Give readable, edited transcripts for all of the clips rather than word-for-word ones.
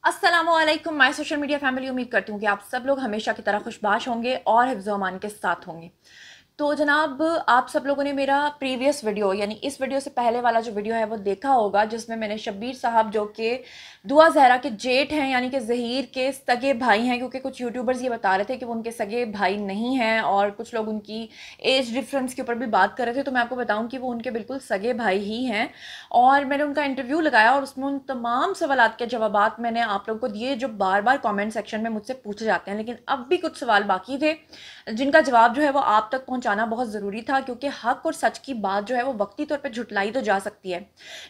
अस्सलाम वालेकुम my social media family. उम्मीद करती हूँ कि आप सब लोग हमेशा की तरह खुशबाश होंगे और हिफ्ज़ व अमान के साथ होंगे। तो जनाब, आप सब लोगों ने मेरा प्रीवियस वीडियो यानी इस वीडियो से पहले वाला जो वीडियो है वो देखा होगा, जिसमें मैंने शब्बीर साहब जो कि दुआ ज़हरा के जेठ हैं यानी कि ज़हीर के सगे भाई हैं, क्योंकि कुछ यूट्यूबर्स ये बता रहे थे कि वो उनके सगे भाई नहीं हैं और कुछ लोग उनकी एज डिफरेंस के ऊपर भी बात कर रहे थे। तो मैं आपको बताऊं कि वो उनके बिल्कुल सगे भाई ही हैं। और मैंने उनका इंटरव्यू लगाया और उसमें उन तमाम सवालात के जवाबात मैंने आप लोगों को दिए जो बार बार कमेंट सेक्शन में मुझसे पूछे जाते हैं। लेकिन अब भी कुछ सवाल बाकी थे जिनका जवाब जो है वो आप तक पहुंचाना बहुत ज़रूरी था, क्योंकि हक और सच की बात जो है वो वक्ती तौर पे झुटलाई तो जा सकती है,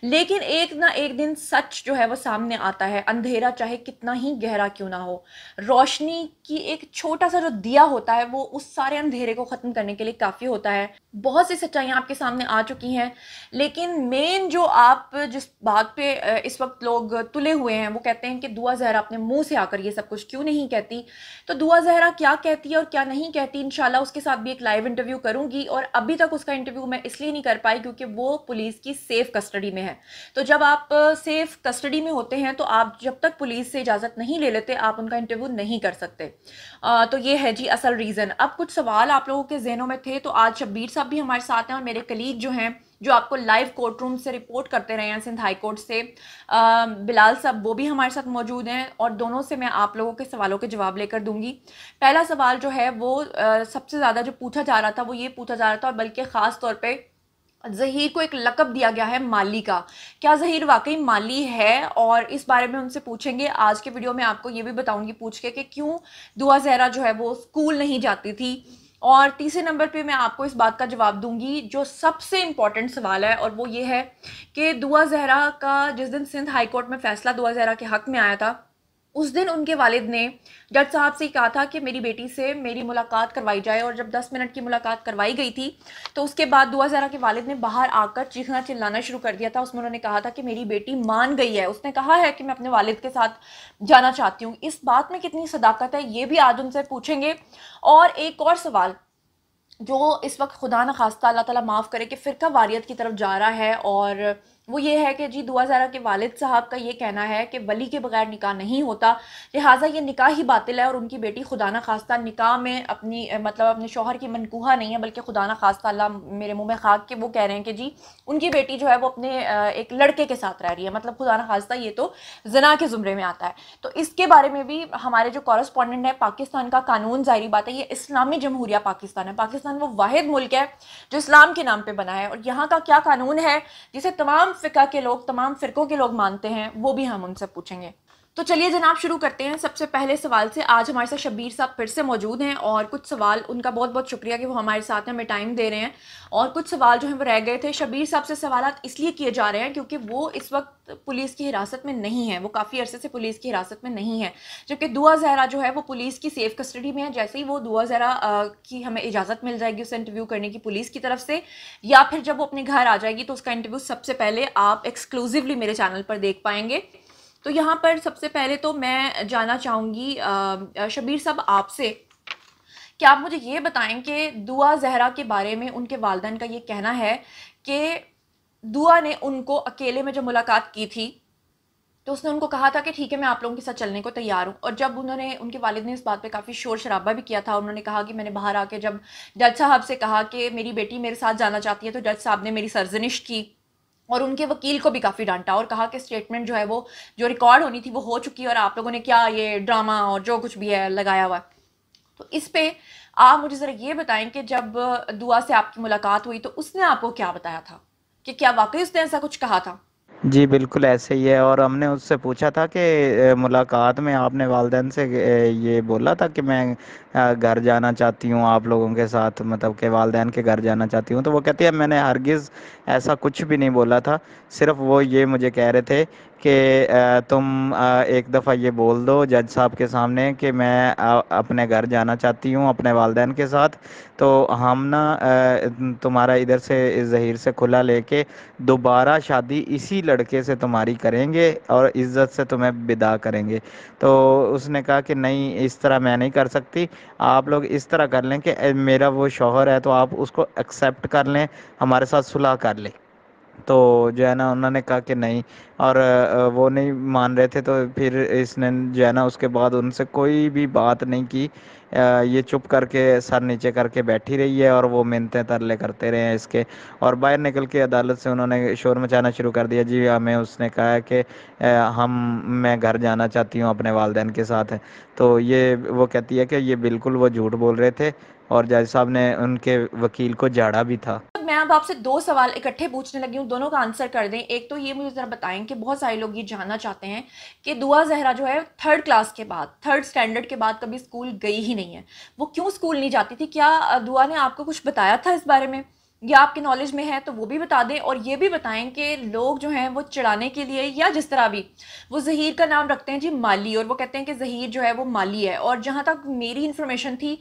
लेकिन एक ना एक दिन सच जो है वो सामने आता है। अंधेरा चाहे कितना ही गहरा क्यों ना हो, रोशनी की एक छोटा सा जो दिया होता है वो उस सारे अंधेरे को ख़त्म करने के लिए काफ़ी होता है। बहुत सी सच्चाइयाँ आपके सामने आ चुकी हैं, लेकिन मेन जो आप जिस बात पे इस वक्त लोग तुले हुए हैं वो कहते हैं कि दुआ ज़हरा अपने मुंह से आकर ये सब कुछ क्यों नहीं कहती। तो दुआ ज़हरा क्या कहती है और क्या नहीं कहती, इंशाल्लाह उसके साथ भी एक लाइव इंटरव्यू करूंगी। और अभी तक उसका इंटरव्यू मैं इसलिए नहीं कर पाई क्योंकि वो पुलिस की सेफ कस्टडी में है। तो जब आप सेफ कस्टडी में होते हैं तो आप जब तक पुलिस से इजाज़त नहीं ले लेते आप उनका इंटरव्यू नहीं कर सकते। तो ये है जी असल रीज़न। अब कुछ सवाल आप लोगों के जहनों में थे, तो आज शब्बीर साहब भी हमारे साथ हैं और मेरे कलीग जो हैं जो आपको लाइव कोर्ट रूम से रिपोर्ट करते रहे हैं सिंध हाई कोर्ट से, बिलाल साहब वो भी हमारे साथ मौजूद हैं और दोनों से मैं आप लोगों के सवालों के जवाब लेकर दूंगी। पहला सवाल जो है वो सबसे ज़्यादा जो पूछा जा रहा था वो ये पूछा जा रहा था, और बल्कि ख़ास तौर पे ज़हीर को एक लक़ब दिया गया है माली का। क्या ज़हीर वाकई माली है? और इस बारे में उनसे पूछेंगे आज के वीडियो में। आपको ये भी बताऊंगी पूछ के कि क्यों दुआ ज़हरा जो है वो स्कूल नहीं जाती थी। और तीसरे नंबर पे मैं आपको इस बात का जवाब दूंगी जो सबसे इम्पॉर्टेंट सवाल है, और वो ये है कि दुआ ज़हरा का जिस दिन सिंध हाई कोर्ट में फ़ैसला दुआ ज़हरा के हक़ में आया था, उस दिन उनके वालिद ने जज साहब से कहा था कि मेरी बेटी से मेरी मुलाकात करवाई जाए। और जब 10 मिनट की मुलाकात करवाई गई थी तो उसके बाद दुआ ज़हरा के वालिद ने बाहर आकर चीखना चिल्लाना शुरू कर दिया था। उसमें उन्होंने कहा था कि मेरी बेटी मान गई है, उसने कहा है कि मैं अपने वालिद के साथ जाना चाहती हूँ। इस बात में कितनी सदाकत है ये भी आज उनसे पूछेंगे। और एक और सवाल जो इस वक्त खुदा न खास्ता अल्लाह ताला माफ़ करे कि फ़िरका वारियत की तरफ जा रहा है, और वो ये है कि जी दुआ ज़हरा के वालिद साहब का ये कहना है कि वली के बगैर निकाह नहीं होता, लिहाजा ये निकाह ही बातिल है और उनकी बेटी खुदा न खास्ता निकाह में अपनी मतलब अपने शौहर की मनकूहा नहीं है, बल्कि खुदा न खास्ता अल्लाह मेरे मुँह में खाक के वो कह रहे हैं कि जी उनकी बेटी जो है वो अपने एक लड़के के साथ रह रही है, मतलब खुदा न खास्ता ये तो ज़िना के ज़ुमरे में आता है। तो इसके बारे में भी हमारे जो कॉरेस्पॉन्डेंट है, पाकिस्तान का कानून ज़ाहिरी बात है ये इस्लामी जमहूरिया पाकिस्तान है, पाकिस्तान वो वाहिद मुल्क है जो इस्लाम के नाम पे बना है, और यहाँ का क्या कानून है जिसे तमाम फ़िक़ा के लोग तमाम फ़िरक़ों के लोग मानते हैं वो भी हम उनसे पूछेंगे। तो चलिए जनाब शुरू करते हैं सबसे पहले सवाल से। आज हमारे साथ शब्बीर साहब फिर से मौजूद हैं और कुछ सवाल, उनका बहुत बहुत शुक्रिया कि वो हमारे साथ हैं, हमें टाइम दे रहे हैं। और कुछ सवाल जो हैं वो रह गए थे। शब्बीर साहब से सवालात इसलिए किए जा रहे हैं क्योंकि वो इस वक्त पुलिस की हिरासत में नहीं है, वो काफ़ी अरसे से पुलिस की हिरासत में नहीं है, जबकि दुआ ज़हरा जो है वो पुलिस की सेफ कस्टडी में है। जैसे ही वो दुआ ज़हरा की हमें इजाज़त मिल जाएगी उसे इंटरव्यू करने की पुलिस की तरफ से, या फिर जब वो अपने घर आ जाएगी तो उसका इंटरव्यू सबसे पहले आप एक्सक्लूसिवली मेरे चैनल पर देख पाएंगे। तो यहाँ पर सबसे पहले तो मैं जानना चाहूँगी शब्बीर साहब आपसे कि आप मुझे ये बताएं कि दुआ ज़हरा के बारे में उनके वालिदैन का ये कहना है कि दुआ ने उनको अकेले में जब मुलाकात की थी तो उसने उनको कहा था कि ठीक है मैं आप लोगों के साथ चलने को तैयार हूँ। और जब उन्होंने उनके वालिद ने इस बात पे काफ़ी शोर शराबा भी किया था, उन्होंने कहा कि मैंने बाहर आके जब जज साहब से कहा कि मेरी बेटी मेरे साथ जाना चाहती है तो जज साहब ने मेरी सरजनिश की और उनके वकील को भी काफ़ी डांटा और कहा कि स्टेटमेंट जो है वो जो रिकॉर्ड होनी थी वो हो चुकी है और आप लोगों ने क्या ये ड्रामा और जो कुछ भी है लगाया हुआ। तो इस पे आप मुझे ज़रा ये बताएं कि जब दुआ से आपकी मुलाकात हुई तो उसने आपको क्या बताया था, कि क्या वाकई उसने ऐसा कुछ कहा था? जी, बिल्कुल ऐसे ही है। और हमने उससे पूछा था कि मुलाकात में आपने वालिदैन से ये बोला था कि मैं घर जाना चाहती हूँ आप लोगों के साथ, मतलब कि वालिदैन के घर जाना चाहती हूँ। तो वो कहती है मैंने हरगिज़ ऐसा कुछ भी नहीं बोला था, सिर्फ वो ये मुझे कह रहे थे कि तुम एक दफ़ा ये बोल दो जज साहब के सामने कि मैं अपने घर जाना चाहती हूँ अपने वालिदैन के साथ, तो हम ना तुम्हारा इधर से ज़हीर से खुला लेके दोबारा शादी इसी लड़के से तुम्हारी करेंगे और इज़्ज़त से तुम्हें विदा करेंगे। तो उसने कहा कि नहीं, इस तरह मैं नहीं कर सकती, आप लोग इस तरह कर लें कि मेरा वो शौहर है तो आप उसको एक्सेप्ट कर लें, हमारे साथ सुलह कर लें। تو جو ہے نا انہوں نے کہا کہ نہیں، اور وہ نہیں مان رہے تھے، تو پھر اس نے جو ہے نا اس کے بعد ان سے کوئی بھی بات نہیں کی، یہ چپ کر کے سر نیچے کر کے بیٹھی رہی ہے، اور وہ منتیں ترلے کرتے رہے ہیں اس کے، اور باہر نکل کے عدالت سے انہوں نے شور مچانا شروع کر دیا، جی ہمیں اس نے کہا ہے کہ میں گھر جانا چاہتی ہوں اپنے والدین کے ساتھ، تو یہ وہ کہتی ہے کہ یہ بالکل وہ جھوٹ بول رہے تھے، اور جج صاحب نے ان کے وکیل کو جھاڑا بھی تھا۔ میں اب آپ سے 2 سوال اکٹھے پوچھنے لگی ہوں، دونوں کا آنسر کر دیں۔ ایک تو یہ مجھے ذرا بتائیں کہ بہت سارے لوگ یہ جاننا چاہتے ہیں کہ دعا زہرا جو ہے 3rd کلاس کے بعد، 3rd اسٹینڈرڈ کے بعد کبھی اسکول گئی ہی نہیں ہے، وہ کیوں اسکول نہیں جاتی تھی؟ کیا دعا نے آپ کو کچھ بتایا تھا اس بارے میں، یا آپ کے نالج میں ہے تو وہ بھی بتا دیں، اور یہ بھی بتائیں کہ لوگ جو ہیں وہ چڑھانے کے لیے یا جس طرح بھی وہ ظہیر کا نام رکھتے ہیں جی مالی، اور وہ کہتے ہیں کہ ظہیر جو ہے وہ مالی ہے، اور جہاں تک میری انفارمیشن تھی،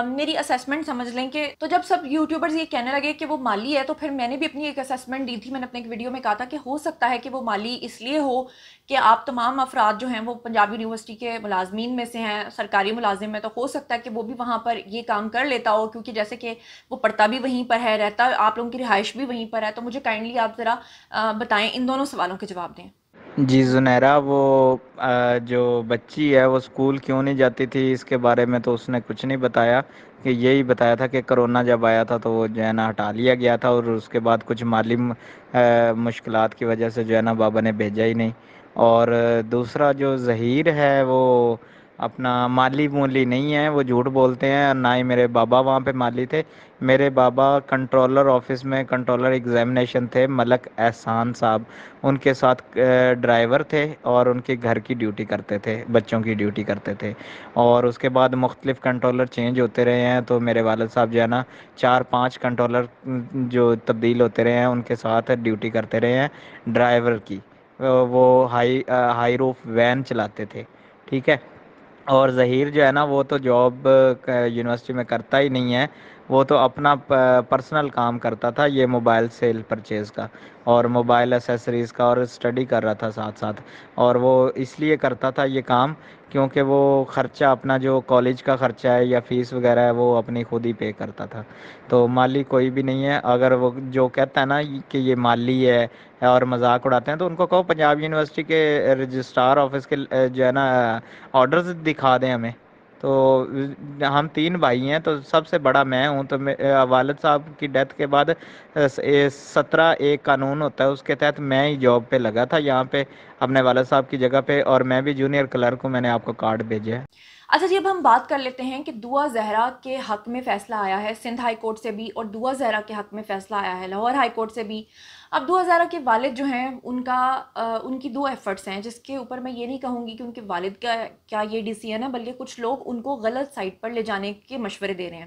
میری اسیسمنٹ سمجھ لیں کہ تو جب سب یوٹیوبرز یہ کہنے لگے کہ وہ مالی ہے، تو پھر میں نے بھی اپنی ایک اسیسمنٹ دی تھی، میں نے اپنے ایک ویڈیو میں کہا تھا کہ ہو سکتا ہے کہ وہ مالی اس لیے ہو کہ آپ تمام افراد جو ہیں وہ پنجاب یونیورسٹی کے ملازمین میں سے ہیں، سرکاری ملازم میں، تو ہو سکتا ہے کہ وہ بھی وہاں پر یہ کام کر لیتا ہو، کیونکہ جیسے کہ وہ پڑھتا بھی وہیں پر ہے، رہتا آپ لوگوں کی رہائش بھی وہیں پر ہے۔ تو مجھے کائنڈلی آپ ذرا بتائیں، ان دونوں سوالوں کے جواب دیں۔ جی زنیرہ، وہ جو بچی ہے وہ اسکول کیوں نہیں جاتی تھی اس کے بارے میں تو اس نے کچھ نہیں بتایا، کہ یہی بتایا تھا کہ کرونا جب آیا تھا تو وہ جو ہے نا ہٹا لیا گیا تھا، اور اس کے بعد کچھ مالی مشکلات کی وجہ سے جو ہے نا بابا نے بھیجا ہی نہیں۔ اور دوسرا جو ظہیر ہے وہ اپنا مالی مولی نہیں ہے، وہ جھوٹ بولتے ہیں، نہ ہی میرے بابا وہاں پہ مالی تھے۔ میرے بابا کنٹرولر آفس میں کنٹرولر ایگزامینیشن تھے، ملک احسان صاحب، ان کے ساتھ ڈرائیور تھے، اور ان کے گھر کی ڈیوٹی کرتے تھے، بچوں کی ڈیوٹی کرتے تھے، اور اس کے بعد مختلف کنٹرولر چینج ہوتے رہے ہیں، تو میرے والد صاحب جو ہے نا 4-5 کنٹرولر جو تبدیل ہوتے رہے ہیں ان کے ساتھ ڈیوٹی کرتے رہے ہیں ڈرائیور کی، وہ ہائی روف وین چلاتے تھے، ٹھیک ہے۔ اور ظہیر جو ہے نا وہ تو جاب یونیورسٹی میں کرتا ہی نہیں ہے، وہ تو اپنا پرسنل کام کرتا تھا، یہ موبائل سیل پرچیز کا اور موبائل ایسیسریز کا، اور اسٹڈی کر رہا تھا ساتھ ساتھ، اور وہ اس لیے کرتا تھا یہ کام کیونکہ وہ خرچہ اپنا جو کالج کا خرچہ ہے یا فیس وغیرہ ہے وہ اپنی خود ہی پے کرتا تھا، تو مالی کوئی بھی نہیں ہے۔ اگر وہ جو کہتا ہے نا کہ یہ مالی ہے اور مذاق اڑاتے ہیں، تو ان کو کہو پنجاب یونیورسٹی کے رجسٹرار آفس کے جو ہے نا آرڈرز دکھا دیں ہمیں، تو ہم 3 بھائی ہیں، تو سب سے بڑا میں ہوں، تو والد صاحب کی ڈیتھ کے بعد 17 ایک قانون ہوتا ہے، اس کے تحت میں ہی جاب پہ لگا تھا یہاں پہ اپنے والد صاحب کی جگہ پہ، اور میں بھی جونیئر کلرک ہوں، میں نے آپ کو کارڈ بھیجا ہے۔ اچھا جی، اب ہم بات کر لیتے ہیں کہ دعا زہرا کے حق میں فیصلہ آیا ہے سندھ ہائی کورٹ سے بھی، اور دعا زہرا کے حق میں فیصلہ آیا ہے لاہور ہائی کورٹ سے بھی۔ اب دعا زہرا کے والد جو ہیں ان کی 2 ایفرٹس ہیں، جس کے اوپر میں یہ نہیں کہوں گی کہ ان کے والد کا کیا یہ ڈیسیژن ہے، بلکہ کچھ لوگ ان کو غلط سائٹ پر لے جانے کے مشورے دے رہے ہیں۔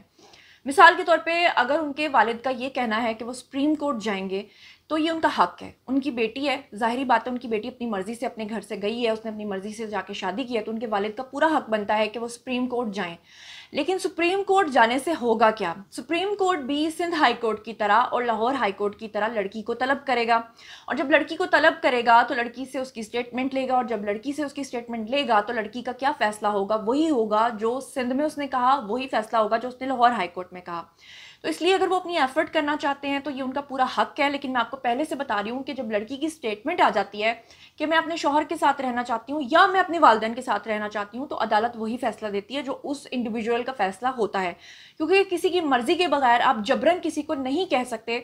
مثال کے طور پہ اگر ان کے والد کا یہ کہنا ہے کہ وہ سپریم کورٹ جائیں گے تو یہ ان کا حق ہے، ان کی بیٹی ہے، ظاہری بات ہے ان کی بیٹی اپنی مرضی سے اپنے گھر سے گئی ہے، اس نے اپنی مرضی سے جا کے شادی کی ہے، تو ان کے والد کا پورا حق بنتا ہے کہ وہ سپریم کورٹ جائیں۔ لیکن سپریم کورٹ جانے سے ہوگا کیا؟ سپریم کورٹ بھی سندھ ہائی کورٹ کی طرح اور لاہور ہائی کورٹ کی طرح لڑکی کو طلب کرے گا، اور جب لڑکی کو طلب کرے گا تو لڑکی سے اس کی سٹیٹمنٹ لے گا، اور جب لڑکی سے اس کی سٹیٹمنٹ لے گا تو لڑکی کا کیا فیصلہ ہوگا؟ وہی ہوگا جو سندھ میں اس نے کہا، وہی فیصلہ ہوگا جو اس نے لاہور ہائی کورٹ میں کہا۔ تو اس لیے اگر وہ اپنی ایفرٹ کرنا چاہتے ہیں تو یہ ان کا پورا حق ہے، لیکن میں آپ کو پہلے سے بتا رہی ہوں کہ جب لڑکی کی سٹیٹمنٹ آ جاتی ہے کہ میں اپنے شوہر کے ساتھ رہنا چاہتی ہوں یا میں اپنے والدین کے ساتھ رہنا چاہتی ہوں، تو عدالت وہی فیصلہ دیتی ہے جو اس انڈیویجول کا فیصلہ ہوتا ہے، کیونکہ کسی کی مرضی کے بغیر آپ جبرن کسی کو نہیں کہہ سکتے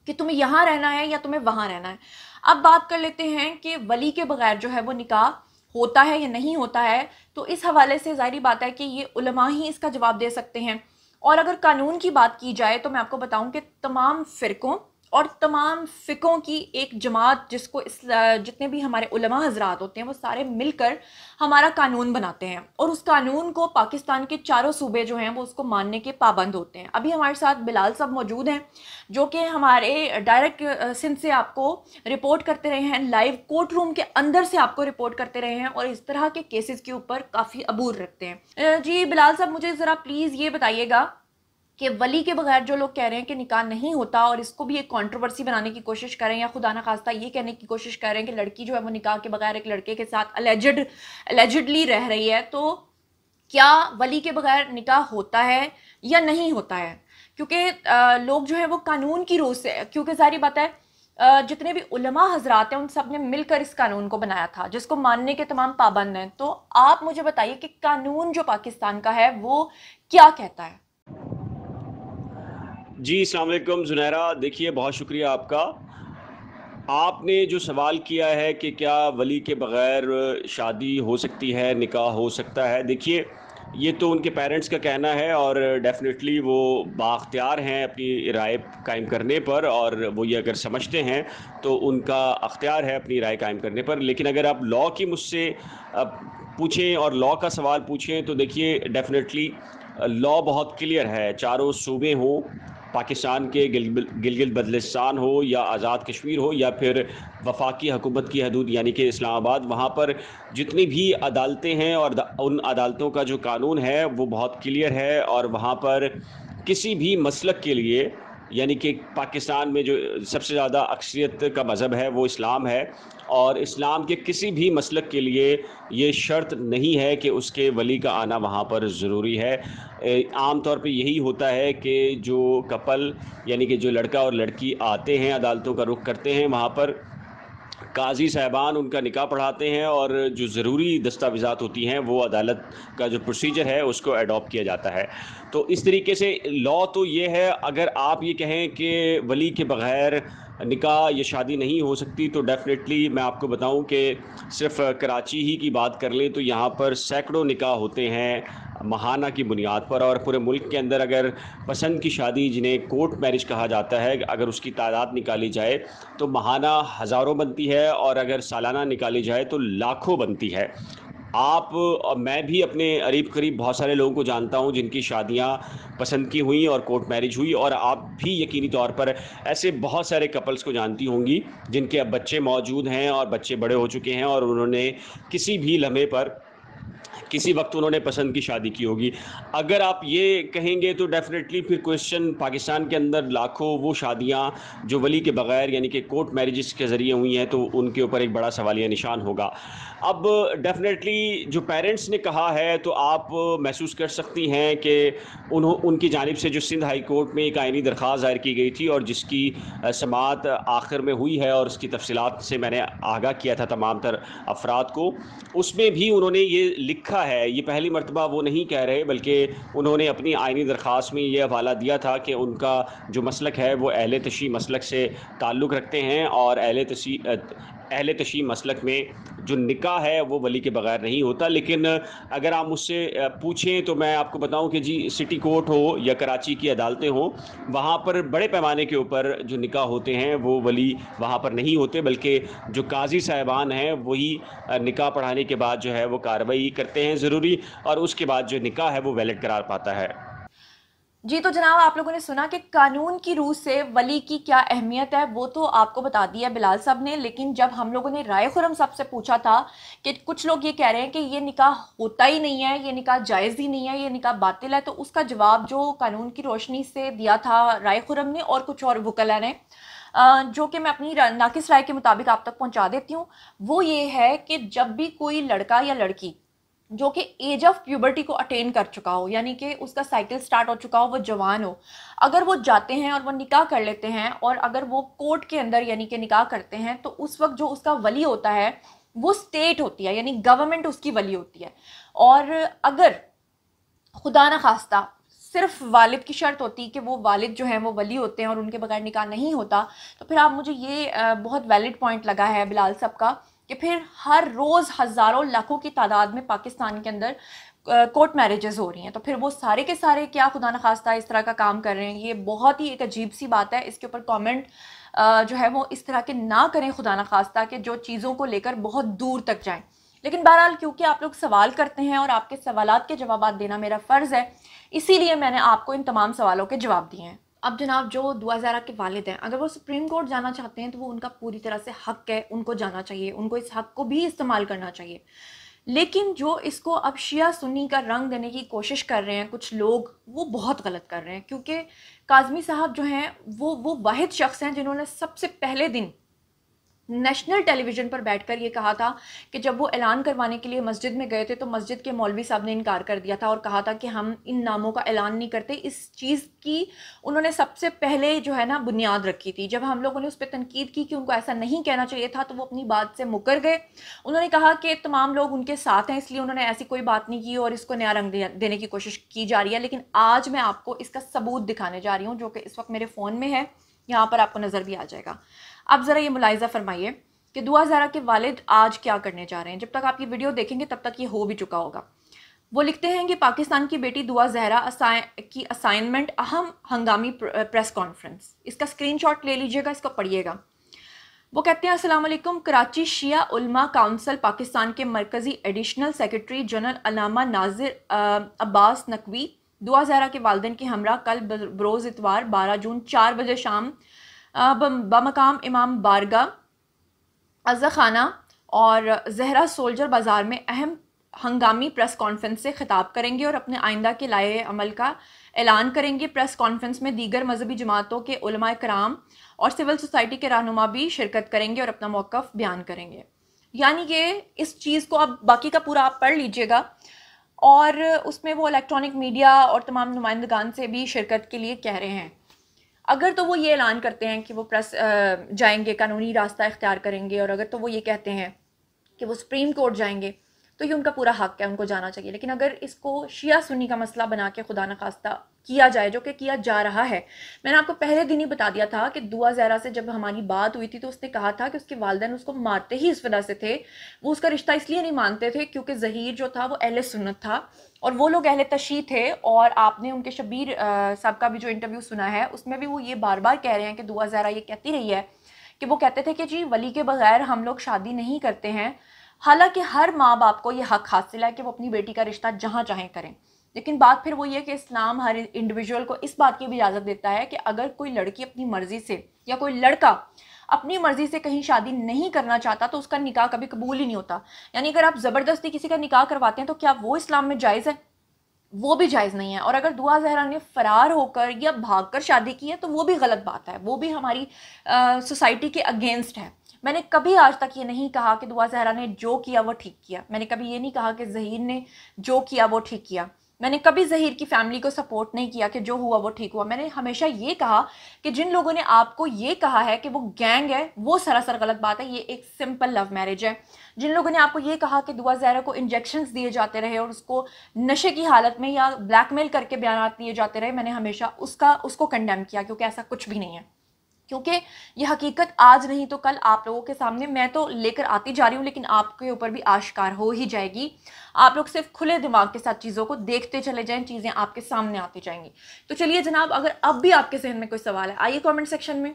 کہ تمہیں یہاں رہنا ہے یا تمہیں وہاں رہنا ہے۔ اب بات کر لیتے ہیں کہ ولی کے بغیر جو ہے وہ نکاح ہوتا ہے یا نہیں ہوتا ہے، تو اس حوالے سے ظاہری بات ہے کہ یہ علماء ہی اس کا جواب دے سکتے ہیں۔ اور اگر قانون کی بات کی جائے تو میں آپ کو بتاؤں کہ تمام فرقوں اور تمام فقوں کی ایک جماعت، جس کو جتنے بھی ہمارے علماء حضرات ہوتے ہیں وہ سارے مل کر ہمارا قانون بناتے ہیں، اور اس قانون کو پاکستان کے چاروں صوبے جو ہیں وہ اس کو ماننے کے پابند ہوتے ہیں۔ ابھی ہمارے ساتھ بلال صاحب موجود ہیں جو کہ ہمارے ڈائریکٹ سندھ سے آپ کو رپورٹ کرتے رہے ہیں، لائیو کورٹ روم کے اندر سے آپ کو رپورٹ کرتے رہے ہیں، اور اس طرح کے کیسز کے اوپر کافی عبور رکھتے ہیں۔ جی بلال صاحب، مجھے ذرا پلیز یہ بتائیے گا کہ ولی کے بغیر جو لوگ کہہ رہے ہیں کہ نکاح نہیں ہوتا اور اس کو بھی ایک کنٹروورسی بنانے کی کوشش کر رہے ہیں، یا خدا نخواستہ یہ کہنے کی کوشش کر رہے ہیں کہ لڑکی جو ہے وہ نکاح کے بغیر ایک لڑکے کے ساتھ الیجڈلی رہ رہی ہے، تو کیا ولی کے بغیر نکاح ہوتا ہے یا نہیں ہوتا ہے؟ کیونکہ لوگ جو ہے وہ قانون کی روح سے، کیونکہ ظاہری بات ہے जितने भी उलमा हजरात हैं उन सब ने मिलकर इस कानून को बनाया था, जिसको मानने के तमाम पाबंद हैं। तो आप मुझे बताइए कि कानून जो पाकिस्तान का है वो क्या कहता है? जी अस्सलाम वालेकुम ज़ुनैरा, देखिए बहुत शुक्रिया आपका। आपने जो सवाल किया है कि क्या वली के बग़ैर शादी हो सकती है, निकाह हो सकता है, देखिए ये तो उनके पेरेंट्स का कहना है और डेफ़िनेटली वो बाख्तियार हैं अपनी राय कायम करने पर, और वो ये अगर समझते हैं तो उनका अख्तियार है अपनी राय कायम करने पर। लेकिन अगर आप लॉ की मुझसे पूछें और लॉ का सवाल पूछें तो देखिए डेफ़िनेटली लॉ बहुत क्लियर है। चारों सूबे हों, पाकिस्तान के गिलगित बल्तिस्तान हो या आज़ाद कश्मीर हो या फिर वफाकी हुकूमत की हदूद यानी कि इस्लामाबाद, वहाँ पर जितनी भी अदालतें हैं और उन अदालतों का जो कानून है वो बहुत क्लियर है। और वहाँ पर किसी भी मसलक के लिए, यानी कि पाकिस्तान में जो सबसे ज़्यादा अक्सरियत का मज़हब है वो इस्लाम है, और इस्लाम के किसी भी मसलक के लिए ये शर्त नहीं है कि उसके वली का आना वहाँ पर ज़रूरी है। आम तौर पे यही होता है कि जो कपल यानी कि जो लड़का और लड़की आते हैं, अदालतों का रुख करते हैं, वहाँ पर काजी साहबान उनका निकाह पढ़ाते हैं और जो ज़रूरी दस्तावेज़ात होती हैं वो अदालत का जो प्रोसीजर है उसको अडॉप्ट किया जाता है। तो इस तरीके से लॉ तो ये है। अगर आप ये कहें कि वली के बग़ैर निकाह या शादी नहीं हो सकती तो डेफ़िनेटली मैं आपको बताऊं कि सिर्फ़ कराची ही की बात कर लें तो यहाँ पर सैकड़ों निकाह होते हैं महाना की बुनियाद पर, और पूरे मुल्क के अंदर अगर पसंद की शादी जिन्हें कोर्ट मैरिज कहा जाता है, अगर उसकी तादाद निकाली जाए तो महाना हज़ारों बनती है और अगर सालाना निकाली जाए तो लाखों बनती है। आप और मैं भी अपने करीब करीब बहुत सारे लोगों को जानता हूं जिनकी शादियां पसंद की हुई और कोर्ट मैरिज हुई, और आप भी यकीनी तौर पर ऐसे बहुत सारे कपल्स को जानती होंगी जिनके अब बच्चे मौजूद हैं और बच्चे बड़े हो चुके हैं और उन्होंने किसी भी लम्हे पर किसी वक्त उन्होंने पसंद की शादी की होगी। अगर आप ये कहेंगे तो डेफ़िनेटली फिर क्वेश्चन पाकिस्तान के अंदर लाखों वो शादियां जो वली के बग़ैर यानी कि कोर्ट मैरिजेस के ज़रिए हुई हैं तो उनके ऊपर एक बड़ा सवालिया निशान होगा। अब डेफ़िनेटली जो पेरेंट्स ने कहा है तो आप महसूस कर सकती हैं कि उनकी जानिब से जो सिंध हाई कोर्ट में एक आइनी दरख्वास्त दायर की गई थी और जिसकी समाअत आखिर में हुई है और उसकी तफसीलात से मैंने आगाह किया था तमाम तर अफराद को, उसमें भी उन्होंने ये लिखा है, ये पहली मरतबा वो नहीं कह रहे बल्कि उन्होंने अपनी आइनी दरख्वास्त में ये हवाला दिया था कि उनका जो मसलक है वो अहले तशी मसलक से ताल्लुक़ रखते हैं और अहले तशी मसलक में जो निकाह है वो वली के बग़ैर नहीं होता। लेकिन अगर आप मुझसे पूछें तो मैं आपको बताऊं कि जी सिटी कोर्ट हो या कराची की अदालतें हों, वहाँ पर बड़े पैमाने के ऊपर जो निकाह होते हैं वो वली वहाँ पर नहीं होते, बल्कि जो काजी साहबान हैं वही निकाह पढ़ाने के बाद जो है वो कार्रवाई करते हैं ज़रूरी, और उसके बाद जो निकाह है वो वैलिड करार पाता है। जी, तो जनाब आप लोगों ने सुना कि कानून की रूह से वली की क्या अहमियत है, वो तो आपको बता दिया बिलाल साहब ने। लेकिन जब हम लोगों ने राय खुरम साहब से पूछा था कि कुछ लोग ये कह रहे हैं कि ये निकाह होता ही नहीं है, ये निकाह जायज़ ही नहीं है, ये निकाह बातिल है, तो उसका जवाब जो कानून की रोशनी से दिया था राय खुरम ने और कुछ और वकला ने, जो कि मैं अपनी नाकिस राय के मुताबिक आप तक पहुँचा देती हूँ, वो ये है कि जब भी कोई लड़का या लड़की जो कि एज ऑफ प्यूबर्टी को अटेन कर चुका हो, यानी कि उसका साइकिल स्टार्ट हो चुका हो, वो जवान हो, अगर वो जाते हैं और वो निकाह कर लेते हैं और अगर वो कोर्ट के अंदर यानी कि निकाह करते हैं, तो उस वक्त जो उसका वली होता है वो स्टेट होती है, यानी गवर्नमेंट उसकी वली होती है। और अगर खुदा न खास्ता सिर्फ वालिद की शर्त होती कि वो वालिद जो हैं वो वली होते हैं और उनके बगैर निकाह नहीं होता, तो फिर आप मुझे ये बहुत वैलिड पॉइंट लगा है बिलाल साहब का कि फिर हर रोज़ हज़ारों लाखों की तादाद में पाकिस्तान के अंदर कोर्ट मैरिजेस हो रही हैं, तो फिर वो सारे के सारे क्या खुदा न खास्ता इस तरह का काम कर रहे हैं। ये बहुत ही एक अजीब सी बात है। इसके ऊपर कमेंट जो है वो इस तरह के ना करें खुदा न खास्ता, कि जो चीज़ों को लेकर बहुत दूर तक जाएं। लेकिन बहरहाल क्योंकि आप लोग सवाल करते हैं और आपके सवालात के जवाब देना मेरा फ़र्ज़ है, इसीलिए मैंने आपको इन तमाम सवालों के जवाब दिए हैं। अब जनाब जो दुआ ज़हरा के वालिद हैं, अगर वो सुप्रीम कोर्ट जाना चाहते हैं तो वो उनका पूरी तरह से हक़ है, उनको जाना चाहिए, उनको इस हक़ को भी इस्तेमाल करना चाहिए। लेकिन जो इसको अब शिया सुन्नी का रंग देने की कोशिश कर रहे हैं कुछ लोग, वो बहुत गलत कर रहे हैं, क्योंकि काज़मी साहब जो हैं वो वाहिद शख्स हैं जिन्होंने सबसे पहले दिन نیشنل ٹیلی ویژن پر بیٹھ کر یہ کہا تھا کہ جب وہ اعلان کروانے کے لیے مسجد میں گئے تھے تو مسجد کے مولوی صاحب نے انکار کر دیا تھا اور کہا تھا کہ ہم ان ناموں کا اعلان نہیں کرتے. اس چیز کی انہوں نے سب سے پہلے جو ہے نا بنیاد رکھی تھی. جب ہم لوگوں نے اس پہ تنقید کی کہ ان کو ایسا نہیں کہنا چاہیے تھا تو وہ اپنی بات سے مکر گئے. انہوں نے کہا کہ تمام لوگ ان کے ساتھ ہیں اس لیے انہوں نے ایسی کوئی بات نہیں کی اور اس کو نیا رنگ دینے کی کوشش کی جا رہی ہے. لیکن آج میں آپ کو اس کا ثبوت دکھانے جا رہی ہوں جو کہ اس وقت میرے فون میں ہے, یہاں پر آپ کو نظر بھی آ جائے گا. اب ذرا یہ ملاحظہ فرمائیے کہ دعا زہرا کے والد آج کیا کرنے جا رہے ہیں. جب تک آپ یہ ویڈیو دیکھیں گے تب تک یہ ہو بھی چکا ہوگا. وہ لکھتے ہیں کہ پاکستان کی بیٹی دعا زہرا کی اسائنمنٹ اہم ہنگامی پریس کانفرنس. اس کا اسکرین شاٹ لے لیجئے گا, اس کو پڑھیے گا. وہ کہتے ہیں السلام علیکم. کراچی شیعہ علماء کونسل پاکستان کے مرکزی ایڈیشنل سیکرٹری جنرل علامہ ناظر عباس نقوی دعا زہرا کے والدین کے ہمراہ کل بروز اتوار 12 جون 4 بجے شام بمقام امام بارگاہ عزا خانہ اور زہرا سولجر بازار میں اہم ہنگامی پریس کانفرنس سے خطاب کریں گے اور اپنے آئندہ کے لائحہ عمل کا اعلان کریں گے. پریس کانفرنس میں دیگر مذہبی جماعتوں کے علماء کرام اور سول سوسائٹی کے رہنما بھی شرکت کریں گے اور اپنا موقف بیان کریں گے. یعنی کہ اس چیز کو اب باقی کا پورا آپ پڑھ لیجئے گا اور اس میں وہ الیکٹرانک میڈیا اور تمام نمائندگان سے بھی شرکت کے لیے کہہ رہے ہیں. اگر تو وہ یہ اعلان کرتے ہیں کہ وہ پریس جائیں گے, قانونی راستہ اختیار کریں گے, اور اگر تو وہ یہ کہتے ہیں کہ وہ سپریم کورٹ جائیں گے تو یہ ان کا پورا حق ہے, ان کو جانا چاہیے. لیکن اگر اس کو شیعہ سنی کا مسئلہ بنا کے خدا نخواستہ کیا جائے, جو کہ کیا جا رہا ہے. میں نے آپ کو پہلے دن ہی بتا دیا تھا کہ دعا زہرا سے جب ہماری بات ہوئی تھی تو اس نے کہا تھا کہ اس کے والدین اس کو مارتے ہی اس وجہ سے تھے. وہ اس کا رشتہ اس لیے نہیں مانتے تھے کیونکہ ظہیر جو تھا وہ اہل سنت تھا اور وہ لوگ اہل تشیع تھے. اور آپ نے ان کے شبیر صاحب کا بھی جو انٹرویو سنا ہے اس میں بھی وہ یہ بار بار کہہ رہے ہیں کہ دعا زہرا یہ کہتی رہی ہے کہ وہ کہتے تھے کہ جی ولی کے بغیر ہم لوگ شادی نہیں کرتے ہیں. حالانکہ ہر ماں باپ کو یہ حق حاصل ہے کہ وہ اپنی بیٹی کا رشتہ جہاں چاہیں کریں. لیکن بات پھر وہ یہ کہ اسلام ہر انڈیویجول کو اس بات کی بھی اجازت دیتا ہے کہ اگر کوئی لڑکی اپنی مرضی سے یا کوئی لڑکا اپنی مرضی سے کہیں شادی نہیں کرنا چاہتا تو اس کا نکاح کبھی قبول ہی نہیں ہوتا. یعنی اگر آپ زبردستی کسی کا نکاح کرواتے ہیں تو کیا وہ اسلام میں جائز ہے؟ وہ بھی جائز نہیں ہے. اور اگر دعا زہرا نے فرار ہو کر یا بھاگ کر شادی کی ہے تو وہ بھی غلط بات ہے, وہ بھی ہماری سوسائٹی کے اگینسٹ ہے. میں نے کبھی آج تک یہ نہیں کہا کہ دعا زہرا نے جو کیا وہ ٹھیک کیا. میں نے کبھی یہ نہیں کہا کہ ظہیر نے جو کیا وہ ٹھیک کیا. میں نے کبھی ظہیر کی فیملی کو سپورٹ نہیں کیا کہ جو ہوا وہ ٹھیک ہوا. میں نے ہمیشہ یہ کہا کہ جن لوگوں نے آپ کو یہ کہا ہے کہ وہ گینگ ہے وہ سراسر غلط بات ہے. یہ ایک سمپل لو میرج ہے. جن لوگوں نے آپ کو یہ کہا کہ دعا زہرا کو انجیکشنز دیے جاتے رہے اور اس کو نشے کی حالت میں یا بلیک میل کر کے بیانات دیے جاتے رہے, میں نے ہمیشہ اس کو کنڈیم کیا کیونکہ ایسا کچھ بھی نہیں ہے. کیونکہ یہ حقیقت آج نہیں تو کل آپ لوگوں کے سامنے میں تو لے کر آتی جا رہی ہوں لیکن آپ کے اوپر بھی آشکار ہو ہی جائے گی. آپ لوگ صرف کھلے دماغ کے ساتھ چیزوں کو دیکھتے چلے جائیں, چیزیں آپ کے سامنے آتی جائیں گی. تو چلیے جناب, اگر اب بھی آپ کے ذہن میں کوئی سوال ہے آئیے کامنٹ سیکشن میں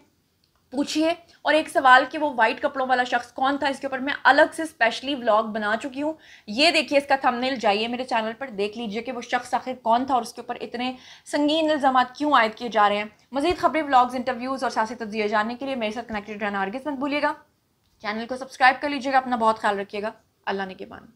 پوچھیے. اور ایک سوال کہ وہ وائٹ کپڑوں والا شخص کون تھا, اس کے اوپر میں الگ سے اسپیشلی ولاگ بنا چکی ہوں. یہ دیکھیے اس کا تھمبنیل, جائیے میرے چینل پر دیکھ لیجئے کہ وہ شخص آخر کون تھا اور اس کے اوپر اتنے سنگین الزامات کیوں عائد کیے جا رہے ہیں. مزید خبریں, ولاگز, انٹرویوز اور سیاسی تجزیے جاننے کے لیے میرے ساتھ کنیکٹڈ رہنا ہرگز مت بھولیے گا. چینل کو سبسکرائب کر لیجئے گا. اپنا بہت خیال رکھیے گا. اللہ نگہبان.